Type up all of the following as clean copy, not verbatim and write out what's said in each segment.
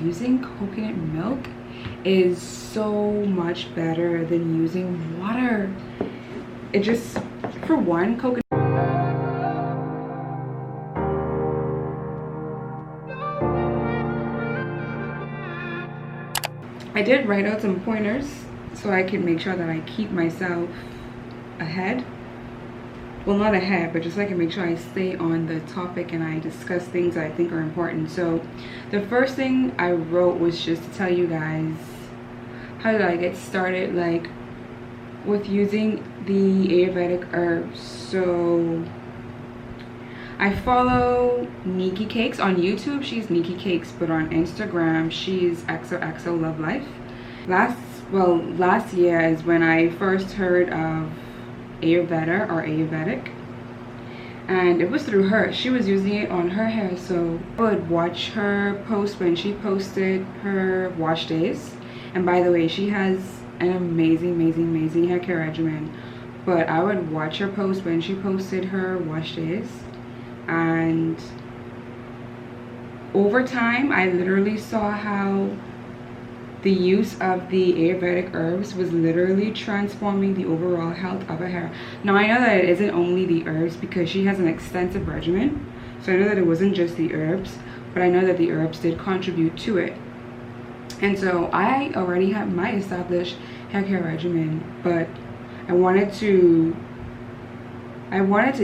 using coconut milk is so much better than using water. It just, for one, coconut. I did write out some pointers so I can make sure that I keep myself ahead. Well, not ahead, but just so I can make sure I stay on the topic and I discuss things that I think are important. So the first thing I wrote was just to tell you guys how did I get started, like with using the Ayurvedic herbs. So I follow Nikki Cakes on YouTube. She's Nikki Cakes, but on Instagram she's XOXO Love Life. Last year is when I first heard of Ayurveda or Ayurvedic, and it was through her. She was using it on her hair, so I would watch her post when she posted her wash days. And by the way, she has an amazing hair care regimen, but I would watch her post when she posted her wash days, and over time I literally saw how the use of the Ayurvedic herbs was literally transforming the overall health of her hair. Now I know that it isn't only the herbs because she has an extensive regimen, so I know that it wasn't just the herbs, but I know that the herbs did contribute to it. And so I already have my established hair care regimen, but I wanted to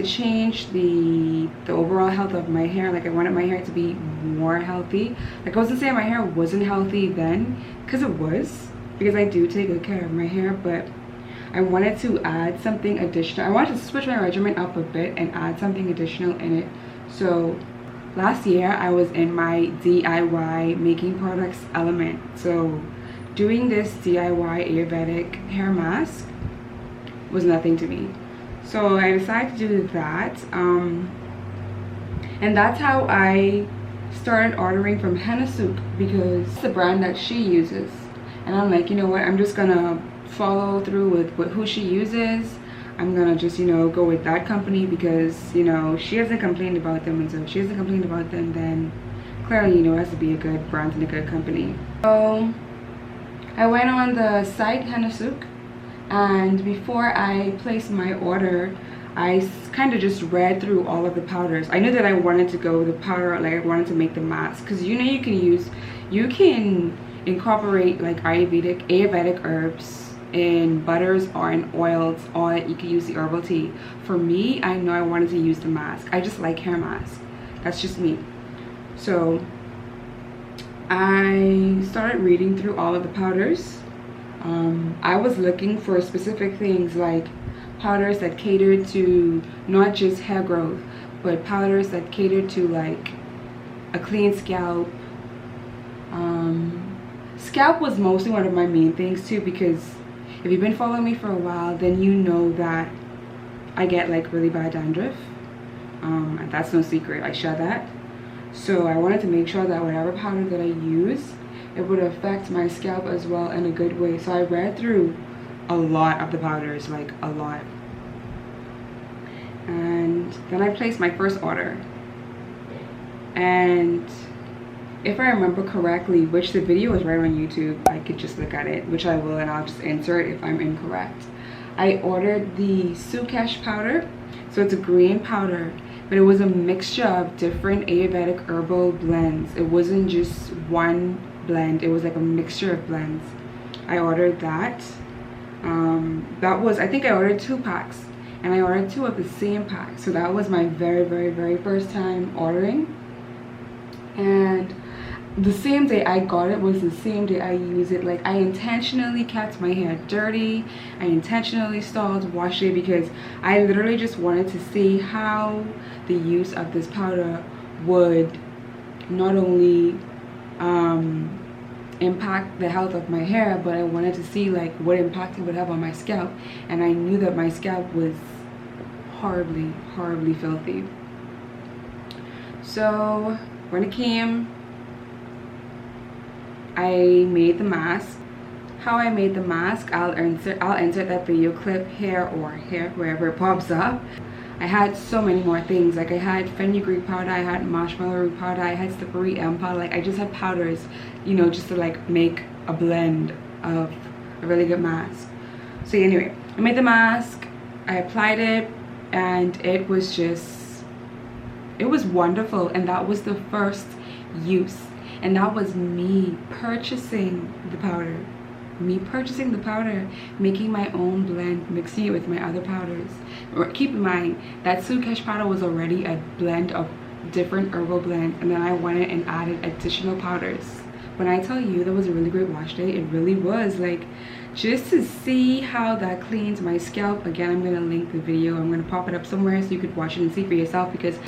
change the overall health of my hair. Like I wanted my hair to be more healthy. Like I wasn't saying my hair wasn't healthy then, because it was, because I do take good care of my hair, but I wanted to add something additional. I wanted to switch my regimen up a bit and add something additional in it. So last year I was in my DIY making products element. So doing this DIY Ayurvedic hair mask was nothing to me. So I decided to do that, and that's how I started ordering from Hennasooq, because it's the brand that she uses. And I'm like, you know what, I'm just gonna follow through with who she uses. I'm gonna just, you know, go with that company because, you know, she hasn't complained about them, and so if she hasn't complained about them, then clearly, you know, it has to be a good brand and a good company. So I went on the site Hennasooq, and before I placed my order, I kind of just read through all of the powders. I knew that I wanted to go with the powder, like I wanted to make the mask, because you know you can incorporate like Ayurvedic herbs in butters or in oils, or you can use the herbal tea. For me, I know I wanted to use the mask. I just like hair masks. That's just me. So I started reading through all of the powders. I was looking for specific things like powders that catered to not just hair growth, but powders that catered to like a clean scalp. Scalp was mostly one of my main things too, because if you've been following me for a while, then you know that I get like really bad dandruff, and that's no secret. I share that. So I wanted to make sure that whatever powder that I use, it would affect my scalp as well in a good way. So I read through a lot of the powders, like a lot. And then I placed my first order. And if I remember correctly, which the video is right on YouTube, I could just look at it, which I will, and I'll just insert if I'm incorrect. I ordered the Sukesh powder. So it's a green powder, but it was a mixture of different Ayurvedic herbal blends. It wasn't just one blend, it was like a mixture of blends. I ordered that. I think I ordered 2 packs, and I ordered 2 of the same pack. So that was my very first time ordering, and the same day I got it was the same day I used it. Like I intentionally kept my hair dirty, I intentionally stalled wash day, because I literally just wanted to see how the use of this powder would not only impact the health of my hair, but I wanted to see like what impact it would have on my scalp. And I knew that my scalp was horribly filthy. So when it came, I made the mask. How I made the mask, I'll insert that video clip here or here, wherever it pops up. I had so many more things. Like I had fenugreek powder, I had marshmallow root powder, I had slippery elm powder. Like I just had powders, you know, just to like make a blend of a really good mask. So anyway, I made the mask, I applied it, and it was wonderful. And that was the first use, and that was me purchasing the powder, making my own blend, mixing it with my other powders. Keep in mind that Sukesh powder was already a blend of different herbal blends, and then I went and added additional powders. When I tell you that was a really great wash day, it really was. Like, just to see how that cleans my scalp. Again, I'm gonna link the video, I'm gonna pop it up somewhere so you could watch it and see for yourself, because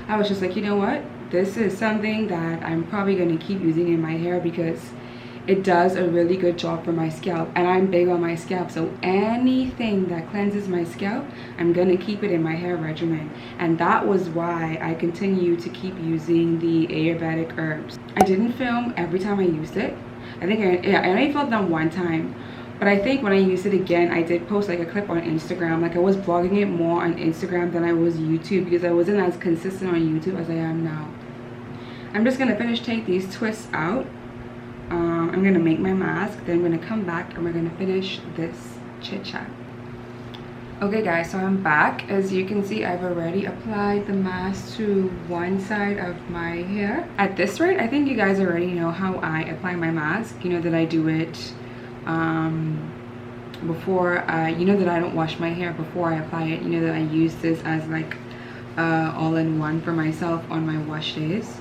I was just like, you know what, this is something that I'm probably gonna keep using in my hair, because it does a really good job for my scalp, and I'm big on my scalp. So anything that cleanses my scalp, I'm gonna keep it in my hair regimen. And that was why I continue to keep using the Ayurvedic herbs. I didn't film every time I used it. I only filmed them one time, but I think when I used it again, I did post like a clip on Instagram. Like I was blogging it more on Instagram than I was YouTube, because I wasn't as consistent on YouTube as I am now. I'm just gonna take these twists out. I'm gonna make my mask, then I'm gonna come back and we're gonna finish this chit chat. Okay guys, so I'm back. As you can see, I've already applied the mask to one side of my hair. At this rate, I think you guys already know how I apply my mask. You know that I do it before you know that I don't wash my hair before I apply it. You know that I use this as like all-in-one for myself on my wash days.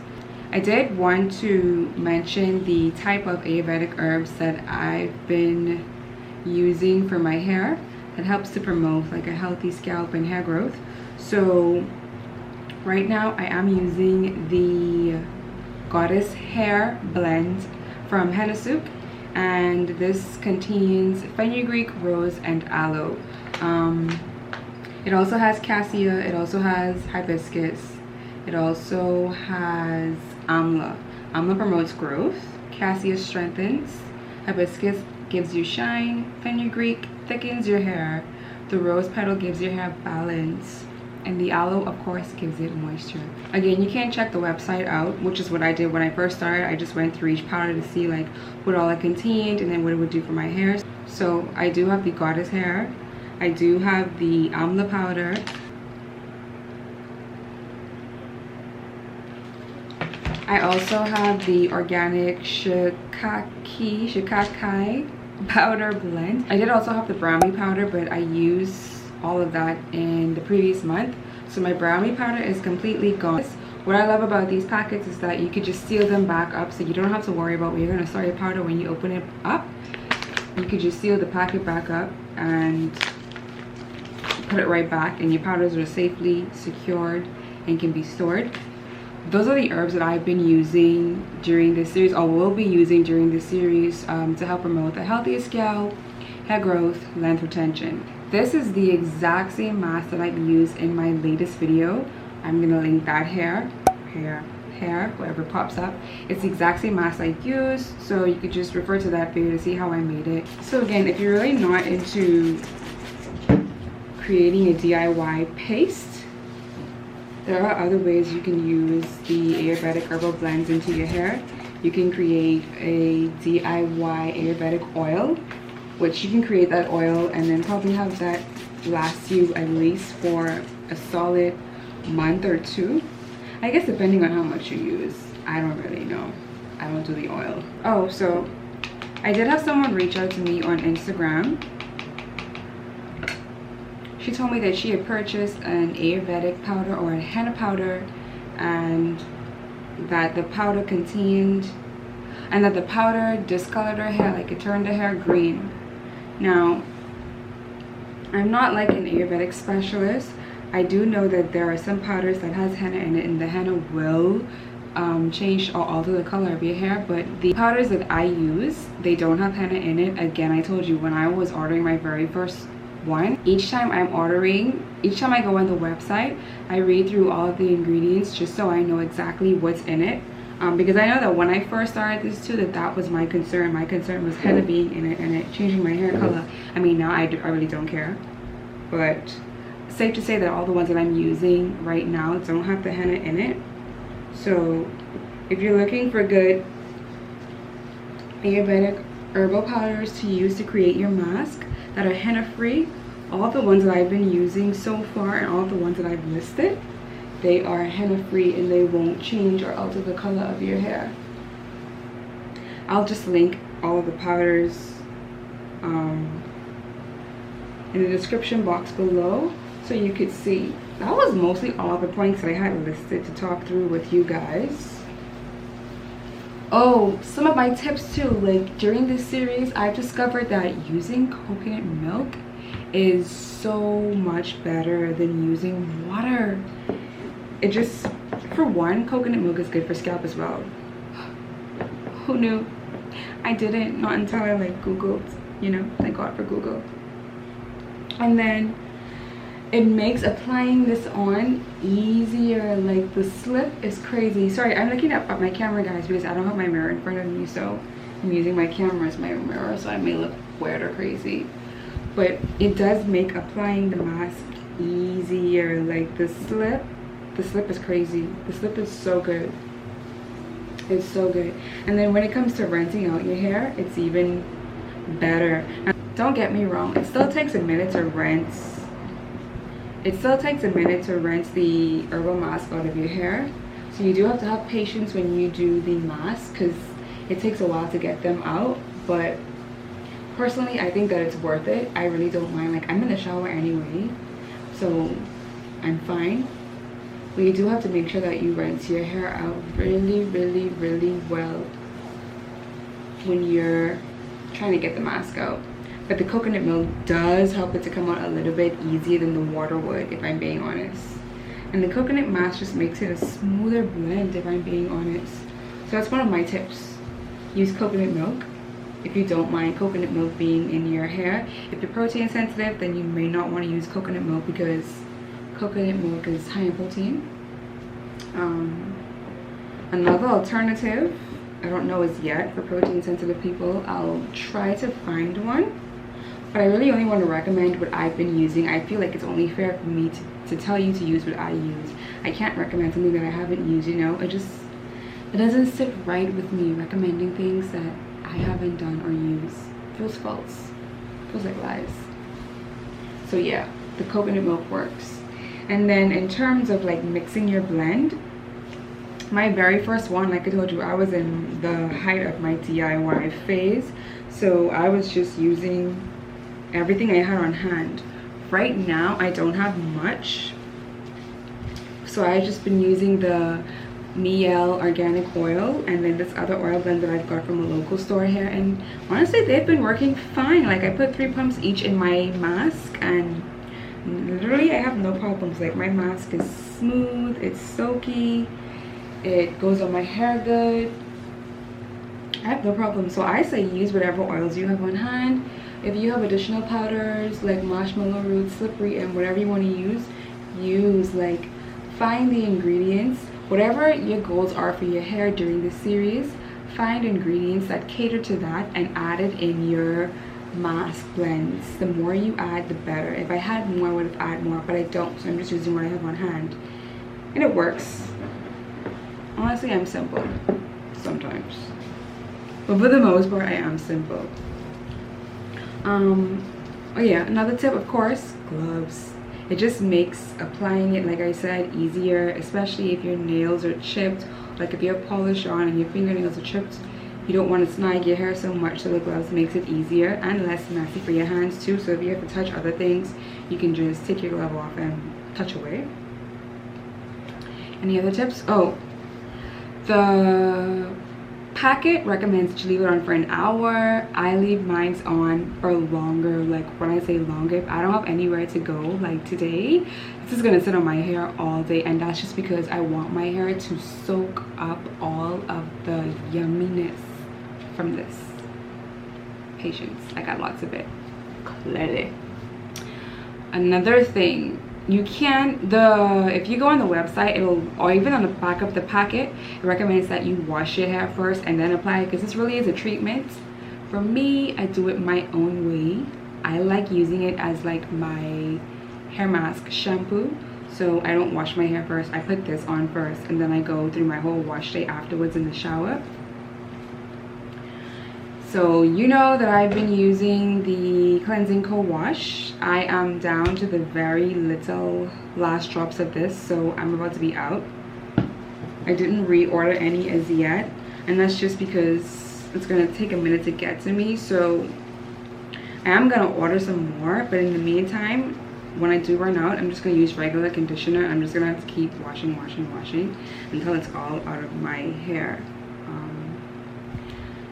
I did want to mention the type of Ayurvedic herbs that I've been using for my hair that helps to promote like a healthy scalp and hair growth. So right now I am using the Goddess Hair Blend from Hennasooq, and this contains fenugreek, rose, and aloe. It also has cassia, it also has hibiscus, it also has amla. Amla promotes growth, cassia strengthens, hibiscus gives you shine, fenugreek thickens your hair, the rose petal gives your hair balance, and the aloe of course gives it moisture. Again, you can check the website out, which is what I did when I first started. I just went through each powder to see like what all it contained and then what it would do for my hair. So I do have the Goddess Hair, I do have the amla powder, I also have the organic shikai powder blend. I did also have the Brahmi powder, but I used all of that in the previous month, so my Brahmi powder is completely gone. What I love about these packets is that you could just seal them back up, so you don't have to worry about where you're going to store your powder when you open it up. You could just seal the packet back up and put it right back, and your powders are safely secured and can be stored. Those are the herbs that I've been using during this series, or will be using during this series, to help promote a healthy scalp, hair growth, length retention. This is the exact same mask that I've used in my latest video. I'm gonna link that hair, whatever pops up. It's the exact same mask I used, so you could just refer to that video to see how I made it. So again, if you're really not into creating a DIY paste, there are other ways you can use the Ayurvedic herbal blends into your hair. You can create a DIY Ayurvedic oil, which you can create that oil and then probably have that last you at least for a solid month or two. I guess depending on how much you use. I don't really know. I don't do the oil. Oh, so I did have someone reach out to me on Instagram. She told me that she had purchased an Ayurvedic powder or a henna powder, and that the powder discolored her hair, like it turned her hair green. Now, I'm not like an Ayurvedic specialist. I do know that there are some powders that has henna in it, and the henna will change or alter the color of your hair, but the powders that I use, they don't have henna in it. Again, I told you when I was ordering my very first one, each time I go on the website, I read through all of the ingredients just so I know exactly what's in it, because I know that when I first started this too, that was my concern. My concern was henna being in it and it changing my hair color. I mean, now I really don't care, but safe to say that all the ones that I'm using right now don't have the henna in it. So if you're looking for good Ayurvedic herbal powders to use to create your mask that are henna free, all the ones that I've been using so far and all the ones that I've listed, they are henna free and they won't change or alter the color of your hair. I'll just link all of the powders in the description box below so you could see. That was mostly all the points that I had listed to talk through with you guys. Oh, some of my tips too, like during this series I've discovered that using coconut milk is so much better than using water. It just, for one, coconut milk is good for scalp as well. Who knew? I didn't, not until I like googled, you know, thank God for Google. And then it makes applying this on easier. Like the slip is crazy. Sorry, I'm looking up at my camera, guys, because I don't have my mirror in front of me, so I'm using my camera as my mirror, so I may look weird or crazy. But it does make applying the mask easier. Like the slip is crazy. The slip is so good. It's so good. And then when it comes to rinsing out your hair, it's even better. And don't get me wrong, it still takes a minute to rinse. It still takes a minute to rinse the herbal mask out of your hair. So you do have to have patience when you do the mask because it takes a while to get them out. But personally, I think that it's worth it. I really don't mind. Like, I'm in the shower anyway, so I'm fine. But you do have to make sure that you rinse your hair out really, really, really well when you're trying to get the mask out. But the coconut milk does help it to come out a little bit easier than the water would, if I'm being honest. And the coconut mask just makes it a smoother blend, if I'm being honest. So that's one of my tips. Use coconut milk if you don't mind coconut milk being in your hair. If you're protein sensitive, then you may not want to use coconut milk because coconut milk is high in protein. Another alternative, I don't know as yet for protein sensitive people. I'll try to find one, but I really only want to recommend what I've been using. I feel like it's only fair for me to tell you to use what I use. I can't recommend something that I haven't used, you know. It doesn't sit right with me recommending things that I haven't done or used. Feels false. Feels like lies. So yeah, the coconut milk works. And then in terms of like mixing your blend, my very first one, like I told you, I was in the height of my DIY phase, so I was just using everything I had on hand. Right now I don't have much, so I've just been using the Miele Organic Oil and then this other oil blend that I've got from a local store here, and honestly they've been working fine. Like I put 3 pumps each in my mask and literally I have no problems. Like my mask is smooth, it's soaky, it goes on my hair good. I have no problem. So I say use whatever oils you have on hand. If you have additional powders like marshmallow root, slippery, and whatever you want to use, like find the ingredients. Whatever your goals are for your hair during this series, find ingredients that cater to that and add it in your mask blends. The more you add, the better. If I had more, I would have added more, but I don't, so I'm just using what I have on hand. And it works. Honestly, I'm simple sometimes, but for the most part I am simple. Oh yeah, another tip, of course, gloves. It just makes applying it, like I said, easier, especially if your nails are chipped. Like if you have polish on and your fingernails are chipped, you don't want to snag your hair so much, so the gloves makes it easier and less messy for your hands too. So if you have to touch other things, you can just take your glove off and touch away. Any other tips? Oh, the packet recommends that you leave it on for an hour. I leave mine on for longer. Like when I say longer, if I don't have anywhere to go, like today, this is gonna sit on my hair all day, and that's just because I want my hair to soak up all of the yumminess from this. Patience, I got lots of it, clearly. Another thing, you can, if you go on the website, or even on the back of the packet, it recommends that you wash your hair first and then apply it, because this really is a treatment. For me, I do it my own way. I like using it as like my hair mask shampoo. So I don't wash my hair first. I put this on first and then I go through my whole wash day afterwards in the shower. So you know that I've been using the cleansing co-wash. I am down to the very little last drops of this, so I'm about to be out. I didn't reorder any as yet, and that's just because it's gonna take a minute to get to me. So I am gonna order some more, but in the meantime, when I do run out, I'm just gonna use regular conditioner. I'm just gonna have to keep washing until it's all out of my hair.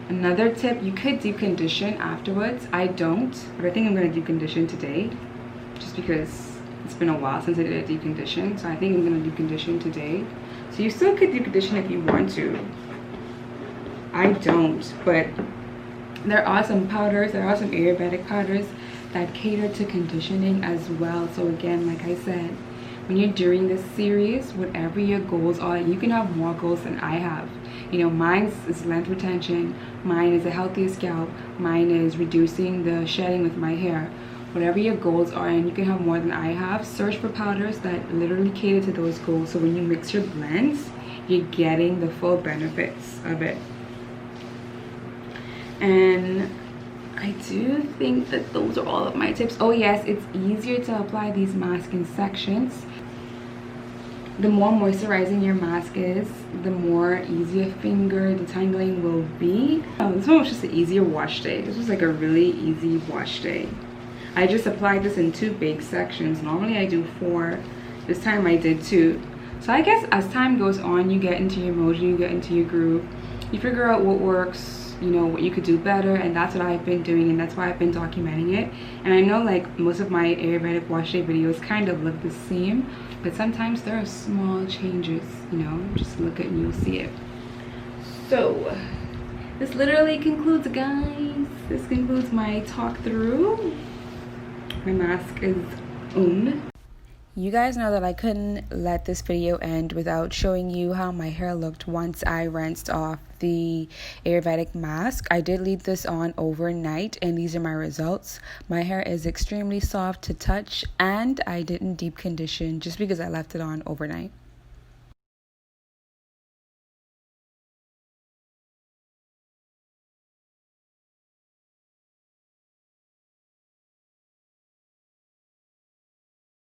Another tip, you could deep condition afterwards. I don't, but I think I'm gonna deep condition today, just because it's been a while since I did a deep condition. So I think I'm gonna deep condition today. So you still could deep condition if you want to. I don't, but there are some powders, there are some Ayurvedic powders that cater to conditioning as well. So again, like I said, when you're doing this series, whatever your goals are, you can have more goals than I have. You know, mine is length retention, mine is a healthier scalp, mine is reducing the shedding with my hair. Whatever your goals are, and you can have more than I have, search for powders that literally cater to those goals. So when you mix your blends, you're getting the full benefits of it. And I do think that those are all of my tips. Oh yes, it's easier to apply these masks in sections. The more moisturizing your mask is, the more easier finger detangling will be. This one was just an easier wash day. This was like a really easy wash day. I just applied this in 2 big sections. Normally I do 4. This time I did 2. So I guess as time goes on, you get into your mojo, you get into your groove. You figure out what works, you know, what you could do better, and that's what I've been doing, and that's why I've been documenting it. And I know like most of my Ayurvedic wash day videos kind of look the same, but sometimes there are small changes, you know, just look at and you'll see it. So this literally concludes, guys. This concludes my talk through. My mask is on. You guys know that I couldn't let this video end without showing you how my hair looked once I rinsed off the Ayurvedic mask. I did leave this on overnight, and these are my results. My hair is extremely soft to touch, and I didn't deep condition just because I left it on overnight.